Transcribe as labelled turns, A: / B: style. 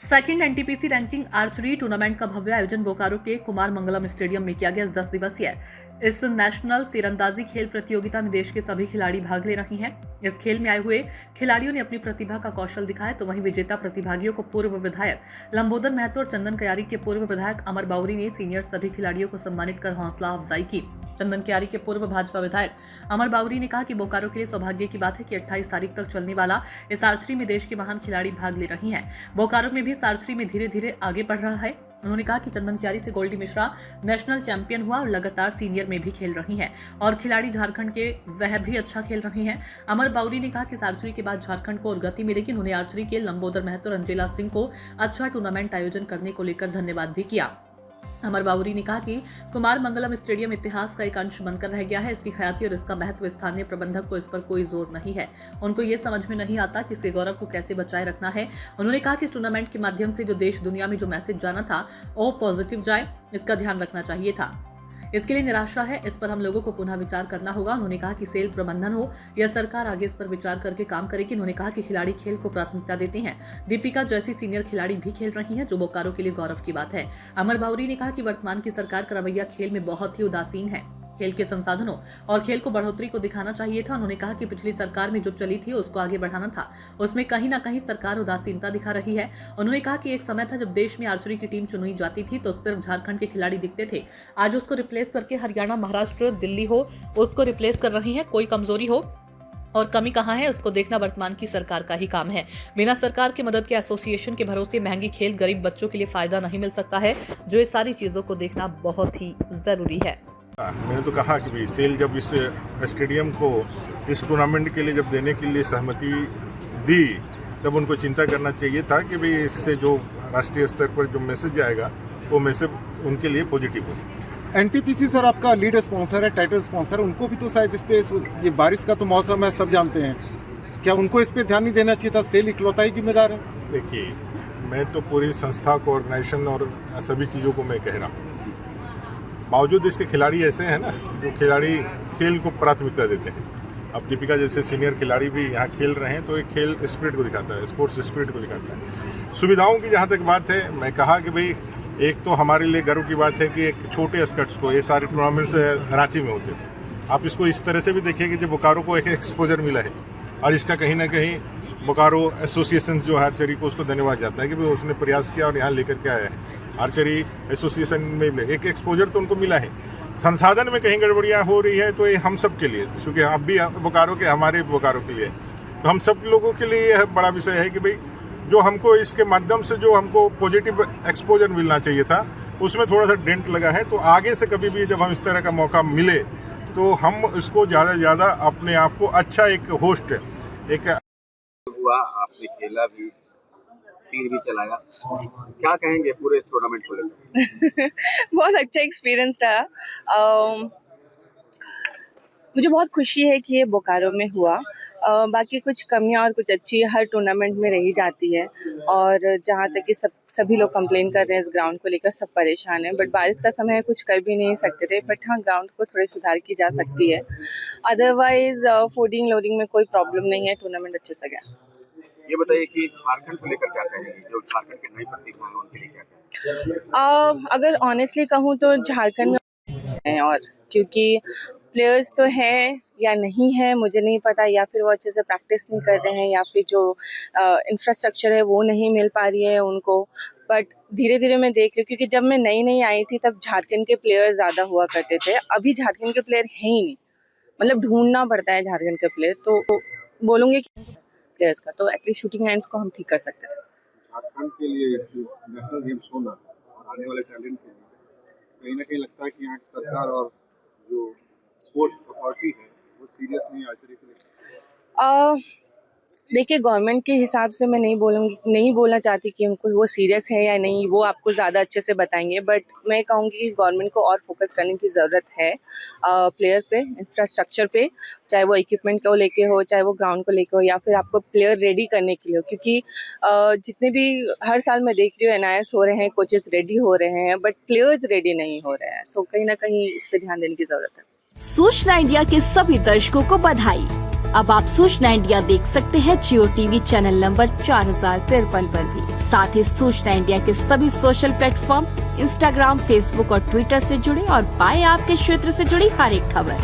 A: Second NTPC ranking archery tournament का भव्य आयोजन बोकारो के कुमार मंगलम स्टेडियम में किया गया। इस 10 दिवसीय इस नेशनल तीरंदाजी खेल प्रतियोगिता में देश के सभी खिलाड़ी भाग ले रहे हैं। इस खेल में आए हुए खिलाड़ियों ने अपनी प्रतिभा का कौशल दिखाया, तो वहीं विजेता प्रतिभागियों को पूर्व विधायक लंबोदर महतो और चंदन कयारी के पूर्व विधायक अमर बाउरी ने सीनियर सभी खिलाड़ियों को सम्मानित कर हौसला अफजाई की। चंदन कयारी के पूर्व भाजपा विधायक अमर बाउरी ने कहा कि बोकारो के लिए सौभाग्य की बात है कि 28 तारीख तक चलने वाला इस आर्चरी में देश के महान खिलाड़ी भाग ले रही हैं। बोकारो में भी इस आर्चरी में धीरे धीरे आगे बढ़ रहा है। उन्होंने कहा कि चंदन क्यारी से गोल्डी मिश्रा नेशनल चैंपियन हुआ और लगातार सीनियर में भी खेल रही हैं और खिलाड़ी झारखंड के वह भी अच्छा खेल रहे हैं। अमर बाउरी ने कहा कि इस आर्चरी के बाद झारखंड को और गति मिलेगी। उन्होंने आर्चरी के लंबोदर महतो और अंजेला सिंह को अच्छा टूर्नामेंट आयोजन करने को लेकर धन्यवाद भी किया। अमर बाउरी ने कहा कि कुमार मंगलम स्टेडियम इतिहास का एक अंश बनकर रह गया है। इसकी ख्याति और इसका महत्व स्थानीय प्रबंधक को इस पर कोई जोर नहीं है। उनको ये समझ में नहीं आता कि इसके गौरव को कैसे बचाए रखना है। उन्होंने कहा कि इस टूर्नामेंट के माध्यम से जो देश दुनिया में जो मैसेज जाना था वो पॉजिटिव जाए, इसका ध्यान रखना चाहिए था। इसके लिए निराशा है, इस पर हम लोगों को पुनः विचार करना होगा। उन्होंने कहा कि सेल प्रबंधन हो या सरकार आगे इस पर विचार करके काम करेगी। उन्होंने कहा कि खिलाड़ी खेल को प्राथमिकता देते हैं। दीपिका जैसी सीनियर खिलाड़ी भी खेल रही हैं, जो बोकारो के लिए गौरव की बात है। अमर बाउरी ने कहा कि वर्तमान की सरकार का रवैया खेल में बहुत ही उदासीन है। खेल के संसाधनों और खेल को बढ़ोतरी को दिखाना चाहिए था। उन्होंने कहा कि पिछली सरकार में जो चली थी उसको आगे बढ़ाना था, उसमें कहीं ना कहीं सरकार उदासीनता दिखा रही है। उन्होंने कहा कि एक समय था जब देश में आर्चरी की टीम चुनी जाती थी तो सिर्फ झारखंड के खिलाड़ी दिखते थे। आज उसको रिप्लेस करके हरियाणा, महाराष्ट्र, दिल्ली हो उसको रिप्लेस कर रही है। कोई कमजोरी हो और कमी कहाँ है उसको देखना वर्तमान की सरकार का ही काम है। बिना सरकार की मदद के एसोसिएशन के भरोसे महंगी खेल गरीब बच्चों के लिए फायदा नहीं मिल सकता है, जो ये सारी चीजों को देखना बहुत ही जरूरी है।
B: मैंने तो कहा कि भाई सेल जब इस स्टेडियम को इस टूर्नामेंट के लिए जब देने के लिए सहमति दी, तब उनको चिंता करना चाहिए था कि भाई इससे जो राष्ट्रीय स्तर पर जो मैसेज जाएगा वो मैसेज उनके लिए पॉजिटिव हो।
C: एनटीपीसी सर आपका लीड स्पॉन्सर है, टाइटल स्पॉन्सर, उनको भी तो शायद इस पे, ये बारिश का तो मौसम है सब जानते हैं, क्या उनको इस पे ध्यान नहीं देना चाहिए था? सेल इकलौता ही जिम्मेदार है।
B: देखिए, मैं तो पूरी संस्था को, ऑर्गेनाइजेशन और सभी चीज़ों को मैं कह रहा हूँ, बावजूद इसके खिलाड़ी ऐसे हैं ना जो खिलाड़ी खेल को प्राथमिकता देते हैं। अब दीपिका जैसे सीनियर खिलाड़ी भी यहाँ खेल रहे हैं, तो एक खेल स्पिरिट को दिखाता है, स्पोर्ट्स स्पिरिट को दिखाता है। सुविधाओं की जहाँ तक बात है, मैं कहा कि भाई एक तो हमारे लिए गर्व की बात है कि एक छोटे स्कट्स को ये सारे टूर्नामेंट्स रांची में होते थे। आप इसको इस तरह से भी देखिए कि जो बोकारो को एक एक्सपोजर मिला है और इसका कहीं ना कहीं बोकारो एसोसिएशन जो है आर्चरी को उसको धन्यवाद जाता है कि भाई उसने प्रयास किया और यहाँ लेकर के आया है। आर्चरी एसोसिएशन में एक एक्सपोजर तो उनको मिला है। संसाधन में कहीं गड़बड़ियाँ हो रही है तो ये हम सब के लिए, क्योंकि अब भी बोकारो के, हमारे बोकारो के लिए, तो हम सब लोगों के लिए यह बड़ा विषय है कि भाई जो हमको इसके माध्यम से जो हमको पॉजिटिव एक्सपोजर मिलना चाहिए था उसमें थोड़ा सा डेंट लगा है। तो आगे से कभी भी जब हम इस तरह का मौका मिले तो हम इसको ज़्यादा से ज़्यादा अपने आप को अच्छा एक होस्ट एक
D: हुआ, आपने खेला भी, तीर भी चलाया, क्या कहेंगे पूरे इस टूर्नामेंट को लेकर?
E: बहुत अच्छा एक्सपीरियंस रहा। मुझे बहुत खुशी है कि ये बोकारो में हुआ। बाकी कुछ कमियां और कुछ अच्छी हर टूर्नामेंट में रही जाती है, और जहाँ तक कि सभी लोग कंप्लेन कर रहे हैं इस ग्राउंड को लेकर, सब परेशान हैं। बट बारिश का समय है, कुछ कर भी नहीं सकते थे। बट हाँ, ग्राउंड को थोड़ी सुधार की जा सकती है। अदरवाइज फूडिंग लोडिंग में कोई प्रॉब्लम नहीं है, टूर्नामेंट अच्छे से गया।
D: ये बताइए कि झारखंड को लेकर क्या कहेंगे, जो झारखंड के नई प्रतिभा हैं उनके लिए क्या कहेंगे?
E: अगर ऑनेस्टली कहूँ तो झारखंड में है, और क्योंकि प्लेयर्स तो है या नहीं है मुझे नहीं पता, या फिर वो अच्छे से प्रैक्टिस नहीं कर रहे हैं, या फिर जो इंफ्रास्ट्रक्चर है वो नहीं मिल पा रही है उनको। बट धीरे धीरे मैं देख रही हूँ, क्योंकि जब मैं नई आई थी तब झारखंड के प्लेयर ज़्यादा हुआ करते थे। अभी झारखंड के प्लेयर हैं ही नहीं, मतलब ढूंढना पड़ता है झारखंड के प्लेयर। तो बोलूँगी कि प्लेयर्स का तो एटलीस्ट शूटिंग हैंड्स को हम ठीक कर सकते हैं।
D: झारखंड के लिए नेशनल गेम्स होना और आने वाले टैलेंट के लिए कहीं ना कहीं लगता है कि यहाँ की सरकार और जो स्पोर्ट्स अथॉरिटी है वो सीरियस नहीं आर्चरी के लिए।
E: देखिए, गवर्नमेंट के हिसाब से मैं नहीं बोलना चाहती कि उनको वो सीरियस है या नहीं, वो आपको ज़्यादा अच्छे से बताएंगे। बट मैं कहूँगी कि गवर्नमेंट को और फोकस करने की ज़रूरत है प्लेयर पे, इंफ्रास्ट्रक्चर पे, चाहे वो इक्विपमेंट को लेके हो, चाहे वो ग्राउंड को लेके हो, या फिर आपको प्लेयर रेडी करने के लिए हो। क्योंकि जितने भी हर साल मैं देख रही हूँ NIS हो रहे हैं, कोचेस रेडी हो रहे हैं, बट प्लेयर्स रेडी नहीं हो रहे हैं। सो कहीं ना कहीं इस पर ध्यान देने की ज़रूरत है।
F: सूचना इंडिया के सभी दर्शकों को बधाई। अब आप सूचना इंडिया देख सकते हैं जियो टीवी चैनल नंबर 4053 पर भी। साथ ही सूचना इंडिया के सभी सोशल प्लेटफॉर्म इंस्टाग्राम, फेसबुक और ट्विटर से जुड़े और पाएं आपके क्षेत्र से जुड़ी हर एक खबर।